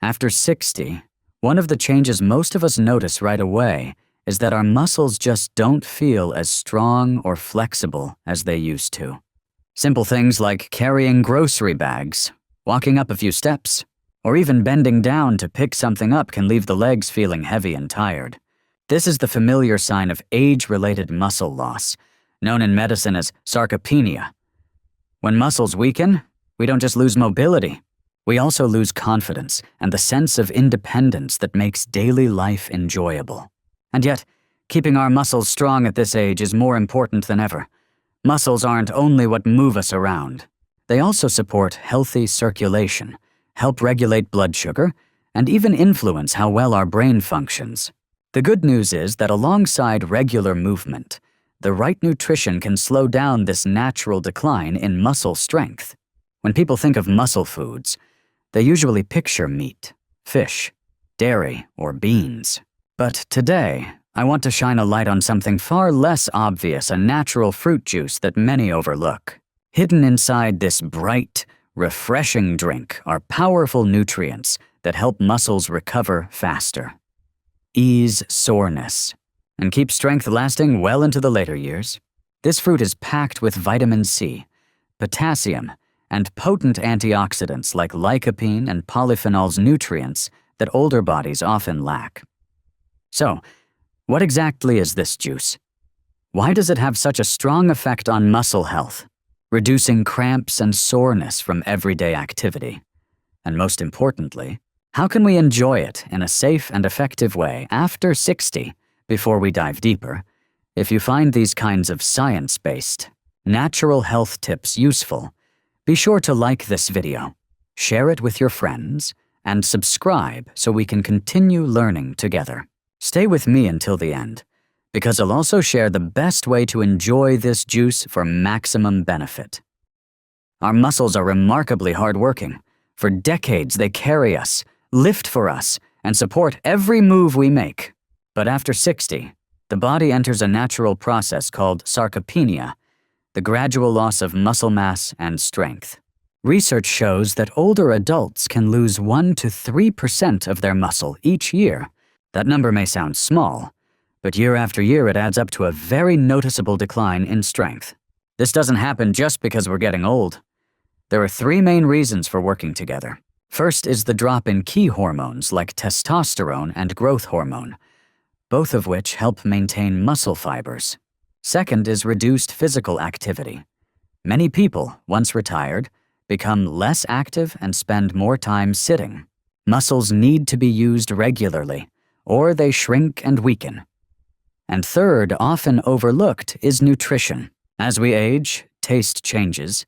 After 60, one of the changes most of us notice right away is that our muscles just don't feel as strong or flexible as they used to. Simple things like carrying grocery bags, walking up a few steps, or even bending down to pick something up can leave the legs feeling heavy and tired. This is the familiar sign of age-related muscle loss, known in medicine as sarcopenia. When muscles weaken, we don't just lose mobility. We also lose confidence and the sense of independence that makes daily life enjoyable. And yet, keeping our muscles strong at this age is more important than ever. Muscles aren't only what move us around. They also support healthy circulation, help regulate blood sugar, and even influence how well our brain functions. The good news is that alongside regular movement, the right nutrition can slow down this natural decline in muscle strength. When people think of muscle foods, they usually picture meat, fish, dairy, or beans. But today, I want to shine a light on something far less obvious, a natural fruit juice that many overlook. Hidden inside this bright, refreshing drink are powerful nutrients that help muscles recover faster, ease soreness, and keep strength lasting well into the later years. This fruit is packed with vitamin C, potassium, and potent antioxidants like lycopene and polyphenols, nutrients that older bodies often lack. So, what exactly is this juice? Why does it have such a strong effect on muscle health, reducing cramps and soreness from everyday activity? And most importantly, how can we enjoy it in a safe and effective way after 60 before we dive deeper? If you find these kinds of science-based, natural health tips useful, be sure to like this video, share it with your friends, and subscribe so we can continue learning together. Stay with me until the end, because I'll also share the best way to enjoy this juice for maximum benefit. Our muscles are remarkably hardworking. For decades, they carry us, lift for us, and support every move we make. But after 60, the body enters a natural process called sarcopenia, the gradual loss of muscle mass and strength. Research shows that older adults can lose 1 to 3% of their muscle each year. That number may sound small, but year after year it adds up to a very noticeable decline in strength. This doesn't happen just because we're getting old. There are 3 main reasons for working together. First is the drop in key hormones like testosterone and growth hormone, both of which help maintain muscle fibers. Second is reduced physical activity. Many people, once retired, become less active and spend more time sitting. Muscles need to be used regularly, or they shrink and weaken. And third, often overlooked, is nutrition. As we age, taste changes,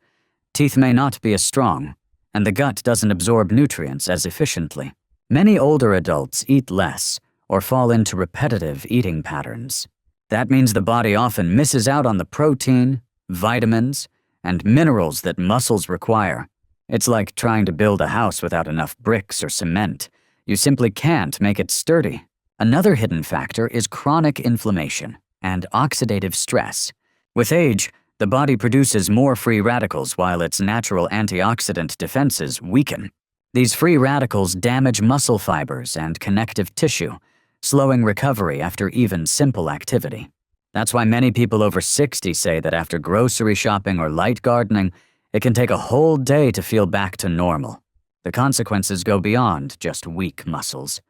teeth may not be as strong, and the gut doesn't absorb nutrients as efficiently. Many older adults eat less or fall into repetitive eating patterns. That means the body often misses out on the protein, vitamins, and minerals that muscles require. It's like trying to build a house without enough bricks or cement. You simply can't make it sturdy. Another hidden factor is chronic inflammation and oxidative stress. With age, the body produces more free radicals while its natural antioxidant defenses weaken. These free radicals damage muscle fibers and connective tissue, slowing recovery after even simple activity. That's why many people over 60 say that after grocery shopping or light gardening, it can take a whole day to feel back to normal. The consequences go beyond just weak muscles.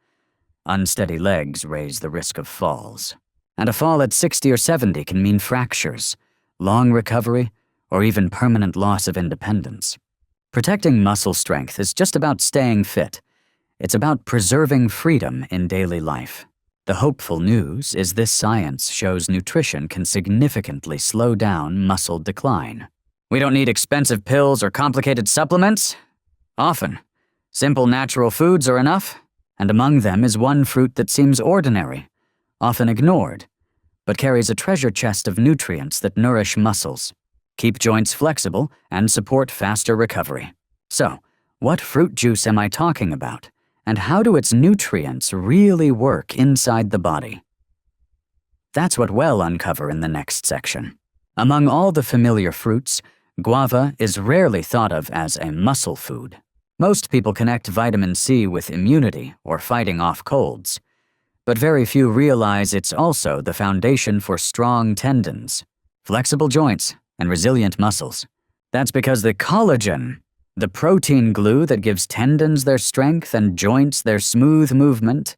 Unsteady legs raise the risk of falls. And a fall at 60 or 70 can mean fractures, long recovery, or even permanent loss of independence. Protecting muscle strength is just about staying fit. It's about preserving freedom in daily life. The hopeful news is this science shows nutrition can significantly slow down muscle decline. We don't need expensive pills or complicated supplements. Often, simple natural foods are enough, and among them is one fruit that seems ordinary, often ignored, but carries a treasure chest of nutrients that nourish muscles, keep joints flexible, and support faster recovery. So, what fruit juice am I talking about? And how do its nutrients really work inside the body? That's what we'll uncover in the next section. Among all the familiar fruits, guava is rarely thought of as a muscle food. Most people connect vitamin C with immunity or fighting off colds, but very few realize it's also the foundation for strong tendons, flexible joints, and resilient muscles. That's because the collagen, the protein glue that gives tendons their strength and joints their smooth movement,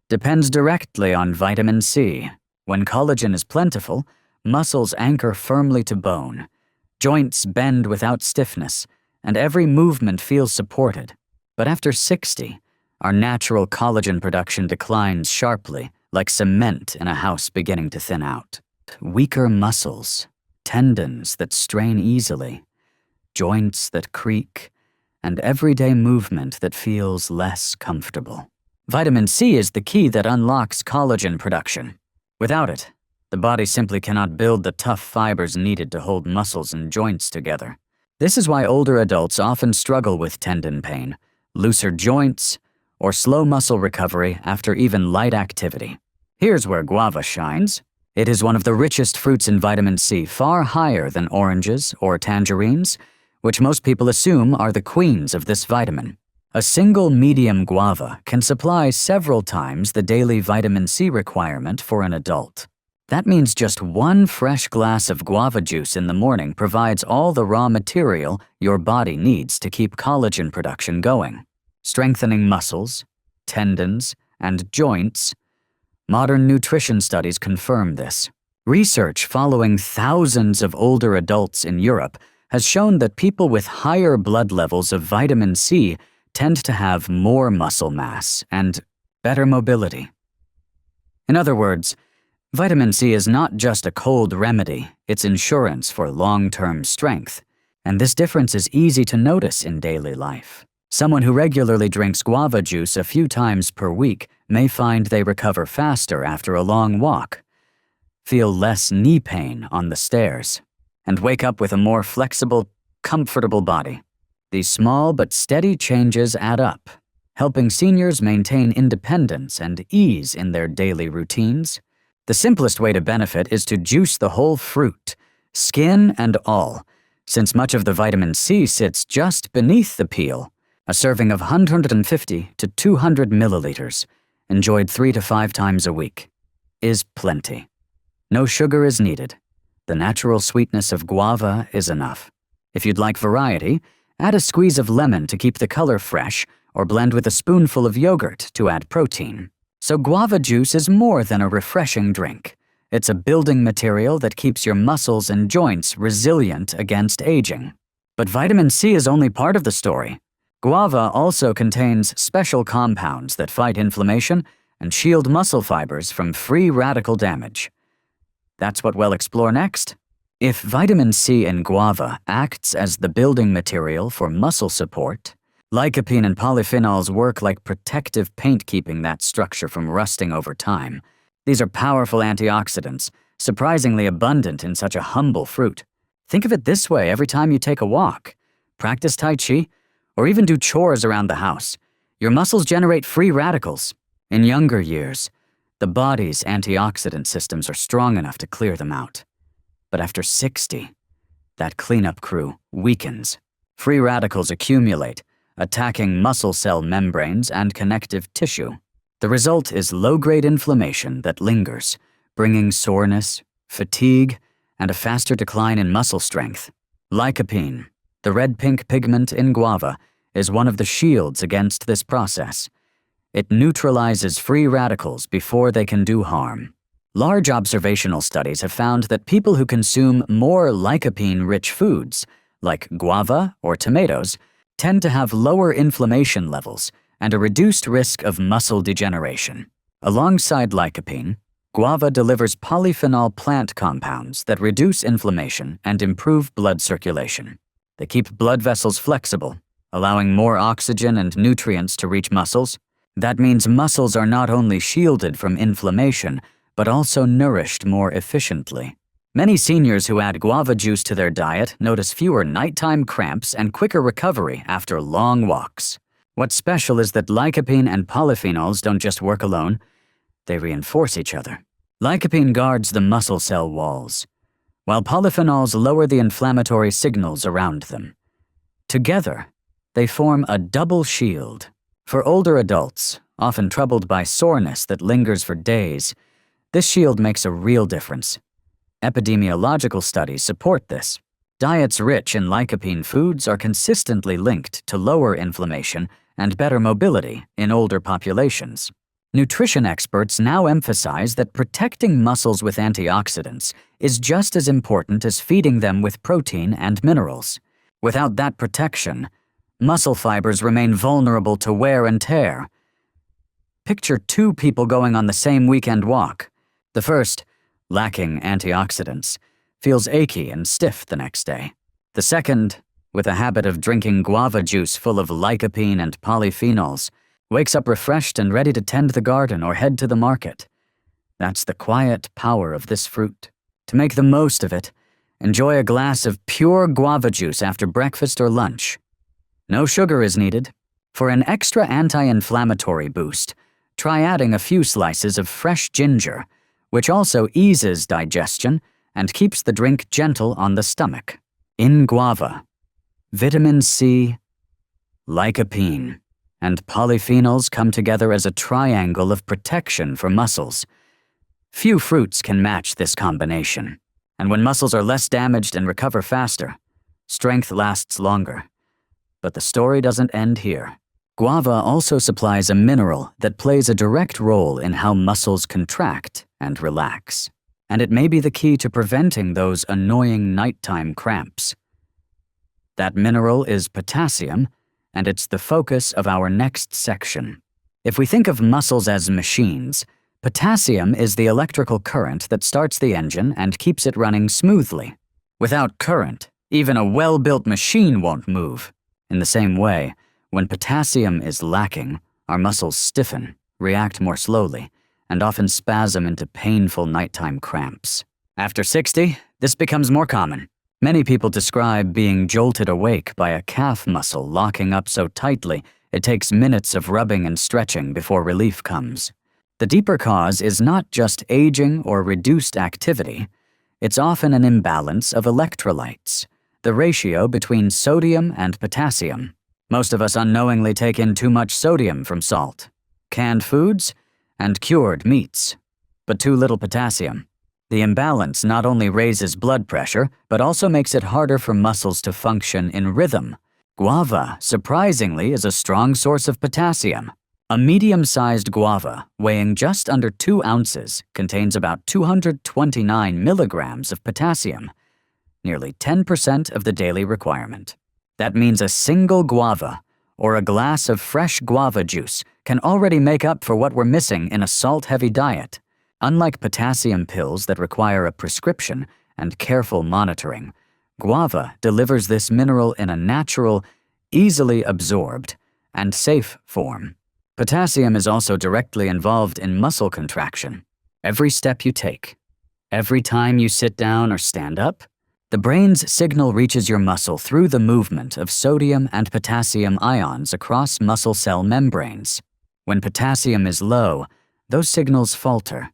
depends directly on vitamin C. When collagen is plentiful, muscles anchor firmly to bone, joints bend without stiffness, and every movement feels supported. But after 60, our natural collagen production declines sharply, like cement in a house beginning to thin out. Weaker muscles, tendons that strain easily, joints that creak, and everyday movement that feels less comfortable. Vitamin C is the key that unlocks collagen production. Without it, the body simply cannot build the tough fibers needed to hold muscles and joints together. This is why older adults often struggle with tendon pain, looser joints, or slow muscle recovery after even light activity. Here's where guava shines. It is one of the richest fruits in vitamin C, far higher than oranges or tangerines, which most people assume are the queens of this vitamin. A single medium guava can supply several times the daily vitamin C requirement for an adult. That means just one fresh glass of guava juice in the morning provides all the raw material your body needs to keep collagen production going, strengthening muscles, tendons, and joints. Modern nutrition studies confirm this. Research following thousands of older adults in Europe has shown that people with higher blood levels of vitamin C tend to have more muscle mass and better mobility. In other words, vitamin C is not just a cold remedy, it's insurance for long-term strength. And this difference is easy to notice in daily life. Someone who regularly drinks guava juice a few times per week may find they recover faster after a long walk, feel less knee pain on the stairs, and wake up with a more flexible, comfortable body. These small but steady changes add up, helping seniors maintain independence and ease in their daily routines. The simplest way to benefit is to juice the whole fruit, skin and all, since much of the vitamin C sits just beneath the peel. A serving of 150 to 200 milliliters, enjoyed 3 to 5 times a week, is plenty. No sugar is needed. The natural sweetness of guava is enough. If you'd like variety, add a squeeze of lemon to keep the color fresh, or blend with a spoonful of yogurt to add protein. So guava juice is more than a refreshing drink. It's a building material that keeps your muscles and joints resilient against aging. But vitamin C is only part of the story. Guava also contains special compounds that fight inflammation and shield muscle fibers from free radical damage. That's what we'll explore next. If vitamin C in guava acts as the building material for muscle support, lycopene and polyphenols work like protective paint, keeping that structure from rusting over time. These are powerful antioxidants, surprisingly abundant in such a humble fruit. Think of it this way every time you take a walk, practice Tai Chi, or even do chores around the house. Your muscles generate free radicals. In younger years, the body's antioxidant systems are strong enough to clear them out. But after 60, that cleanup crew weakens. Free radicals accumulate, attacking muscle cell membranes and connective tissue. The result is low-grade inflammation that lingers, bringing soreness, fatigue, and a faster decline in muscle strength. Lycopene, the red-pink pigment in guava, is one of the shields against this process. It neutralizes free radicals before they can do harm. Large observational studies have found that people who consume more lycopene-rich foods, like guava or tomatoes, tend to have lower inflammation levels and a reduced risk of muscle degeneration. Alongside lycopene, guava delivers polyphenol plant compounds that reduce inflammation and improve blood circulation. They keep blood vessels flexible, allowing more oxygen and nutrients to reach muscles. That means muscles are not only shielded from inflammation, but also nourished more efficiently. Many seniors who add guava juice to their diet notice fewer nighttime cramps and quicker recovery after long walks. What's special is that lycopene and polyphenols don't just work alone, they reinforce each other. Lycopene guards the muscle cell walls, while polyphenols lower the inflammatory signals around them. Together, They form a double shield. For older adults, often troubled by soreness that lingers for days, this shield makes a real difference. Epidemiological studies support this. Diets rich in lycopene foods are consistently linked to lower inflammation and better mobility in older populations. Nutrition experts now emphasize that protecting muscles with antioxidants is just as important as feeding them with protein and minerals. Without that protection, muscle fibers remain vulnerable to wear and tear. Picture two people going on the same weekend walk. The first, lacking antioxidants, feels achy and stiff the next day. The second, with a habit of drinking guava juice full of lycopene and polyphenols, wakes up refreshed and ready to tend the garden or head to the market. That's the quiet power of this fruit. To make the most of it, enjoy a glass of pure guava juice after breakfast or lunch. No sugar is needed. For an extra anti-inflammatory boost, try adding a few slices of fresh ginger, which also eases digestion and keeps the drink gentle on the stomach. In guava, vitamin C, lycopene, and polyphenols come together as a triangle of protection for muscles. Few fruits can match this combination, and when muscles are less damaged and recover faster, strength lasts longer. But the story doesn't end here. Guava also supplies a mineral that plays a direct role in how muscles contract and relax, and it may be the key to preventing those annoying nighttime cramps. That mineral is potassium, and it's the focus of our next section. If we think of muscles as machines, potassium is the electrical current that starts the engine and keeps it running smoothly. Without current, even a well-built machine won't move. In the same way, when potassium is lacking, our muscles stiffen, react more slowly, and often spasm into painful nighttime cramps. After 60, this becomes more common. Many people describe being jolted awake by a calf muscle locking up so tightly it takes minutes of rubbing and stretching before relief comes. The deeper cause is not just aging or reduced activity. It's often an imbalance of electrolytes, the ratio between sodium and potassium. Most of us unknowingly take in too much sodium from salt, canned foods, and cured meats, but too little potassium. The imbalance not only raises blood pressure, but also makes it harder for muscles to function in rhythm. Guava, surprisingly, is a strong source of potassium. A medium-sized guava, weighing just under 2 ounces, contains about 229 milligrams of potassium, nearly 10% of the daily requirement. That means a single guava, or a glass of fresh guava juice, can already make up for what we're missing in a salt-heavy diet. Unlike potassium pills that require a prescription and careful monitoring, guava delivers this mineral in a natural, easily absorbed, and safe form. Potassium is also directly involved in muscle contraction. Every step you take, every time you sit down or stand up, the brain's signal reaches your muscle through the movement of sodium and potassium ions across muscle cell membranes. When potassium is low, those signals falter.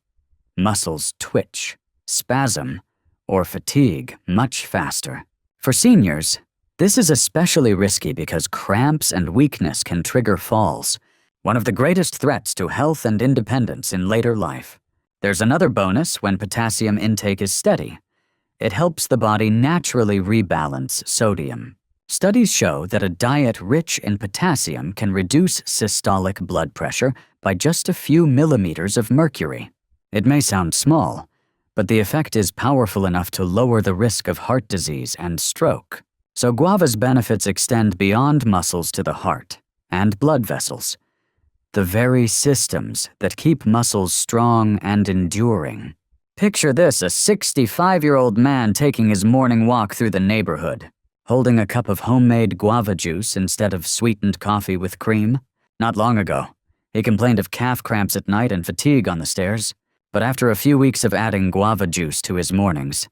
Muscles twitch, spasm, or fatigue much faster. For seniors, this is especially risky because cramps and weakness can trigger falls, one of the greatest threats to health and independence in later life. There's another bonus when potassium intake is steady. It helps the body naturally rebalance sodium. Studies show that a diet rich in potassium can reduce systolic blood pressure by just a few millimeters of mercury. It may sound small, but the effect is powerful enough to lower the risk of heart disease and stroke. So guava's benefits extend beyond muscles to the heart and blood vessels, the very systems that keep muscles strong and enduring. Picture this, a 65-year-old man taking his morning walk through the neighborhood, holding a cup of homemade guava juice instead of sweetened coffee with cream. Not long ago, he complained of calf cramps at night and fatigue on the stairs. But after a few weeks of adding guava juice to his mornings,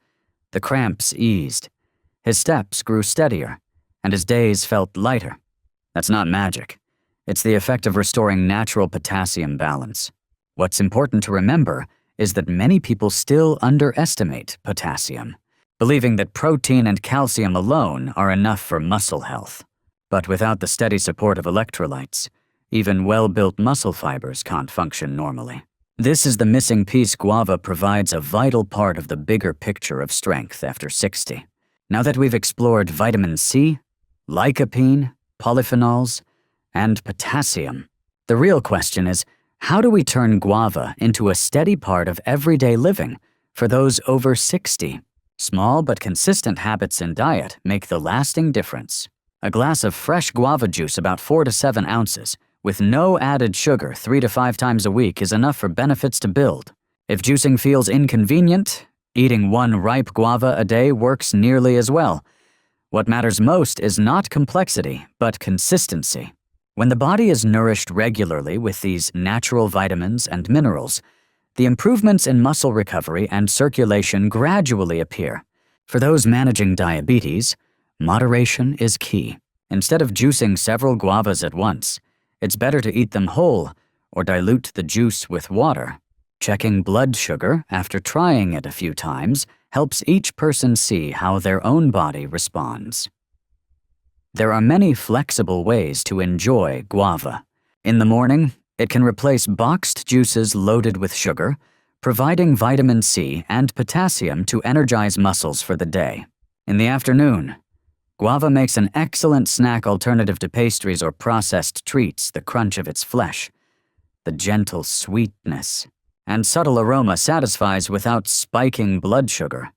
the cramps eased. His steps grew steadier, and his days felt lighter. That's not magic. It's the effect of restoring natural potassium balance. What's important to remember is that many people still underestimate potassium, believing that protein and calcium alone are enough for muscle health. But without the steady support of electrolytes, even well-built muscle fibers can't function normally. This is the missing piece. Guava provides a vital part of the bigger picture of strength after 60. Now that we've explored vitamin C, lycopene, polyphenols, and potassium, the real question is, how do we turn guava into a steady part of everyday living for those over 60? Small but consistent habits in diet make the lasting difference. A glass of fresh guava juice, about 4 to 7 ounces, with no added sugar 3 to 5 times a week is enough for benefits to build. If juicing feels inconvenient, eating 1 ripe guava a day works nearly as well. What matters most is not complexity, but consistency. When the body is nourished regularly with these natural vitamins and minerals, the improvements in muscle recovery and circulation gradually appear. For those managing diabetes, moderation is key. Instead of juicing several guavas at once, it's better to eat them whole or dilute the juice with water. Checking blood sugar after trying it a few times helps each person see how their own body responds. There are many flexible ways to enjoy guava. In the morning, it can replace boxed juices loaded with sugar, providing vitamin C and potassium to energize muscles for the day. In the afternoon, guava makes an excellent snack alternative to pastries or processed treats. The crunch of its flesh, the gentle sweetness, and subtle aroma satisfies without spiking blood sugar.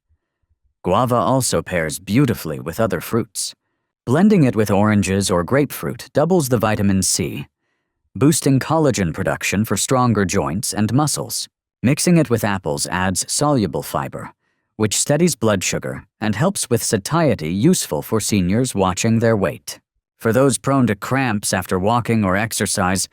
Guava also pairs beautifully with other fruits. Blending it with oranges or grapefruit doubles the vitamin C, boosting collagen production for stronger joints and muscles. Mixing it with apples adds soluble fiber, which steadies blood sugar and helps with satiety, useful for seniors watching their weight. For those prone to cramps after walking or exercise,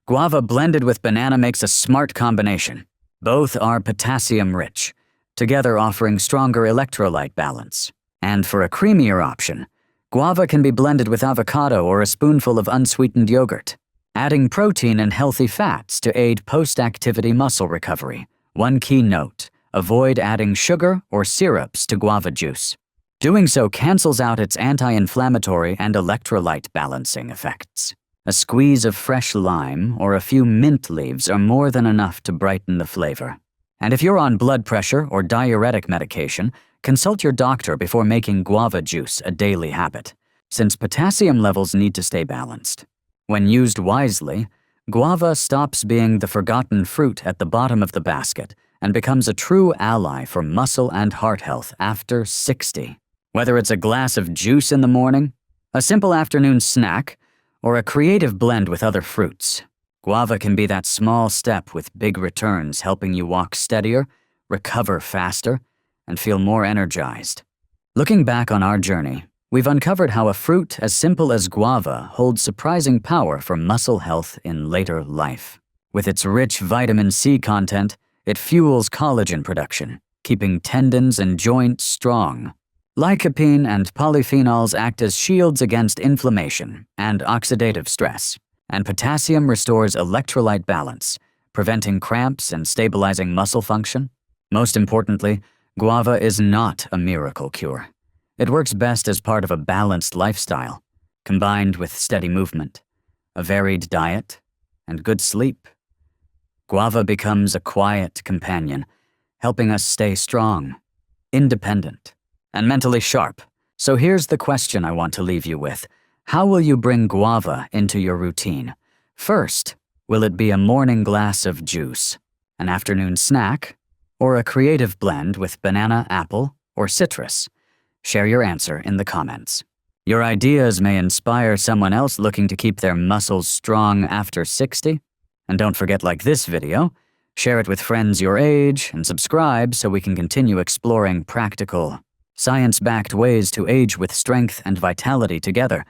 guava blended with banana makes a smart combination. Both are potassium-rich, together offering stronger electrolyte balance. And for a creamier option, guava can be blended with avocado or a spoonful of unsweetened yogurt, adding protein and healthy fats to aid post-activity muscle recovery. One key note: avoid adding sugar or syrups to guava juice. Doing so cancels out its anti-inflammatory and electrolyte balancing effects. A squeeze of fresh lime or a few mint leaves are more than enough to brighten the flavor. And if you're on blood pressure or diuretic medication, consult your doctor before making guava juice a daily habit, since potassium levels need to stay balanced. When used wisely, guava stops being the forgotten fruit at the bottom of the basket and becomes a true ally for muscle and heart health after 60. Whether it's a glass of juice in the morning, a simple afternoon snack, or a creative blend with other fruits, guava can be that small step with big returns, helping you walk steadier, recover faster, and feel more energized. Looking back on our journey, we've uncovered how a fruit as simple as guava holds surprising power for muscle health in later life. With its rich vitamin C content, it fuels collagen production, keeping tendons and joints strong. Lycopene and polyphenols act as shields against inflammation and oxidative stress, and potassium restores electrolyte balance, preventing cramps and stabilizing muscle function. Most importantly, guava is not a miracle cure. It works best as part of a balanced lifestyle, combined with steady movement, a varied diet, and good sleep. Guava becomes a quiet companion, helping us stay strong, independent, and mentally sharp. So here's the question I want to leave you with. How will you bring guava into your routine? First, will it be a morning glass of juice, an afternoon snack, or a creative blend with banana, apple, or citrus? Share your answer in the comments. Your ideas may inspire someone else looking to keep their muscles strong after 60. And don't forget, like this video, share it with friends your age, and subscribe so we can continue exploring practical, science-backed ways to age with strength and vitality together.